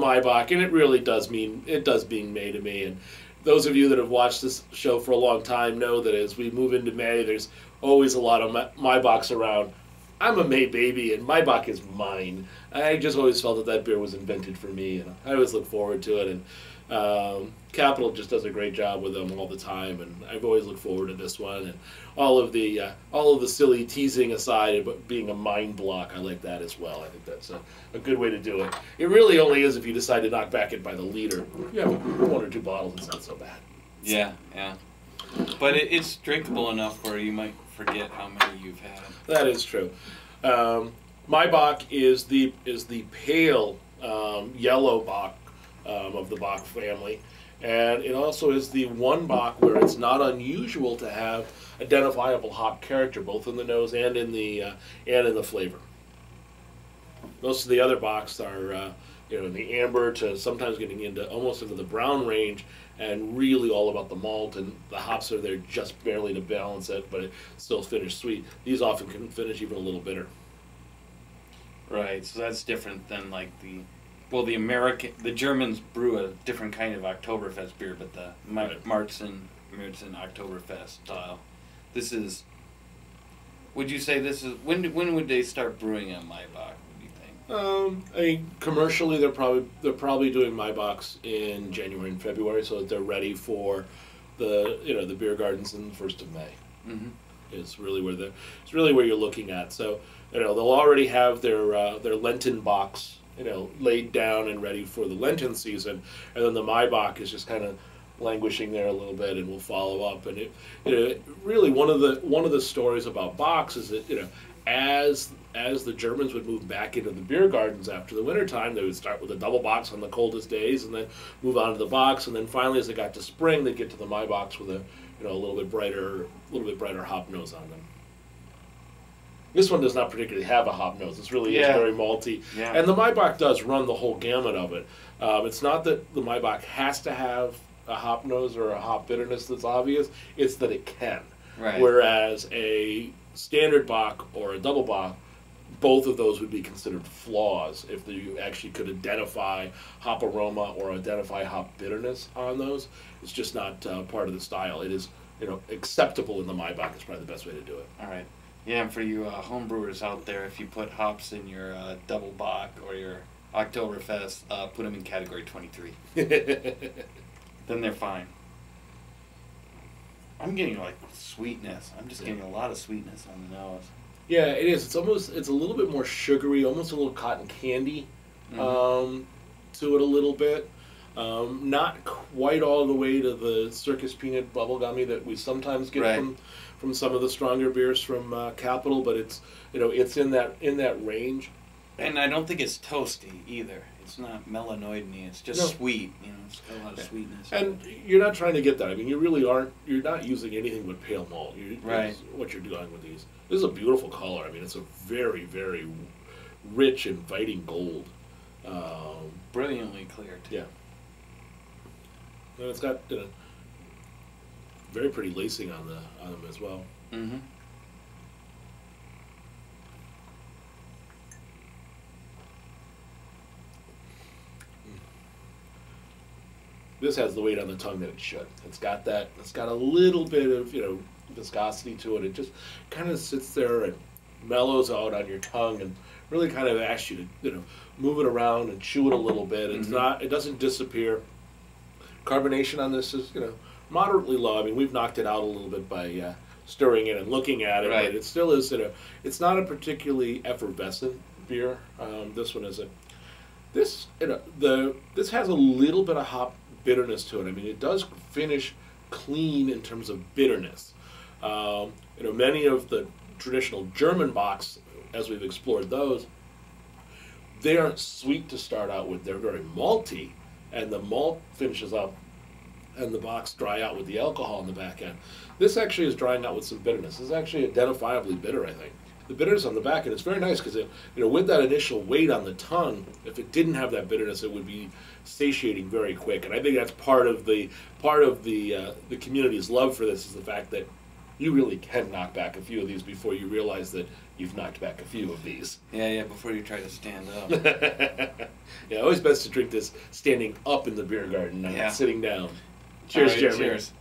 Maibock, and it really does mean May to me. And those of you that have watched this show for a long time know that as we move into May, there's always a lot of Maibocks around. I'm a May baby, and Maibock is mine. I just always felt that that beer was invented for me, and I always look forward to it. And Capital just does a great job with them all the time, and I've always looked forward to this one. And all of the silly teasing aside, but being a mind block, I like that as well. I think that's a good way to do it. It really only is if you decide to knock back it by the liter. If you have one or two bottles, it's not so bad. Yeah, yeah. But it's drinkable enough where you might forget how many you've had. That is true. Maibock is the pale yellow bock of the bock family, and it also is the one bock where it's not unusual to have identifiable hop character, both in the nose and in the flavor. Most of the other bocks are in the amber to sometimes getting into almost into the brown range, and really all about the malt, and the hops are there just barely to balance it, but it still finishes sweet. These often can finish even a little bitter. Right, so that's different than like the Germans brew a different kind of Oktoberfest beer, but the Märzen Oktoberfest style. This is, would you say this is, when would they start brewing a Maibock? I mean, commercially, they're probably doing Maibocks in January and February, so that they're ready for the beer gardens in the 1st of May. Mm-hmm. It's really where you're looking at. So they'll already have their Lenten box laid down and ready for the Lenten season, and then the Maibock is just kind of languishing there a little bit, and we'll follow up. And it really one of the stories about bocks is that as the Germans would move back into the beer gardens after the wintertime, they would start with a double box on the coldest days and then move on to the box, and then finally as they got to spring, they'd get to the Maibocks with a little bit brighter hop nose on them. This one does not particularly have a hop nose. It's really is very malty. Yeah. And the Maibock does run the whole gamut of it. It's not that the Maibock has to have a hop nose or a hop bitterness that's obvious. It's that it can. Right. Whereas a standard bock or a double bock, both of those would be considered flaws if you actually could identify hop aroma or identify hop bitterness on those. It's just not part of the style. It is acceptable in the Maibock is probably the best way to do it. All right. Yeah, and for you homebrewers out there, if you put hops in your double bock or your Oktoberfest, put them in category 23. Then they're fine. I'm getting like sweetness. I'm just getting a lot of sweetness on the nose. Yeah, it is. It's a little bit more sugary, almost a little cotton candy to it a little bit. Not quite all the way to the circus peanut bubblegummy that we sometimes get from some of the stronger beers from Capital, but it's it's in that range. And I don't think it's toasty either. It's not melanoid-y. It's just sweet. It's got a lot of sweetness. And you're not trying to get that. I mean, you really aren't. You're not using anything but pale malt. That's what you're doing with these. This is a beautiful color. I mean, it's a very, very rich, inviting gold. Brilliantly clear, too. Yeah. And it's got very pretty lacing on them as well. Mm-hmm. This has the weight on the tongue that it should. It's got a little bit of viscosity to it. It just kind of sits there and mellows out on your tongue and really kind of asks you to move it around and chew it a little bit. It's not. It doesn't disappear. Carbonation on this is moderately low. I mean, we've knocked it out a little bit by stirring it and looking at it, but it still is. It's not a particularly effervescent beer. This one isn't. This has a little bit of hop bitterness to it. I mean, it does finish clean in terms of bitterness. Many of the traditional German bocks, as we've explored those, they aren't sweet to start out with. They're very malty, and the malt finishes up, and the bocks dry out with the alcohol in the back end. This actually is drying out with some bitterness. This is actually identifiably bitter, I think. The bitterness on the back end, it's very nice because with that initial weight on the tongue, if it didn't have that bitterness, it would be satiating very quick. And I think that's part of the community's love for this is the fact that you really can knock back a few of these before you realize that you've knocked back a few of these. Yeah, before you try to stand up. Yeah, always best to drink this standing up in the beer garden, not sitting down. Cheers, right, Jeremy. Cheers.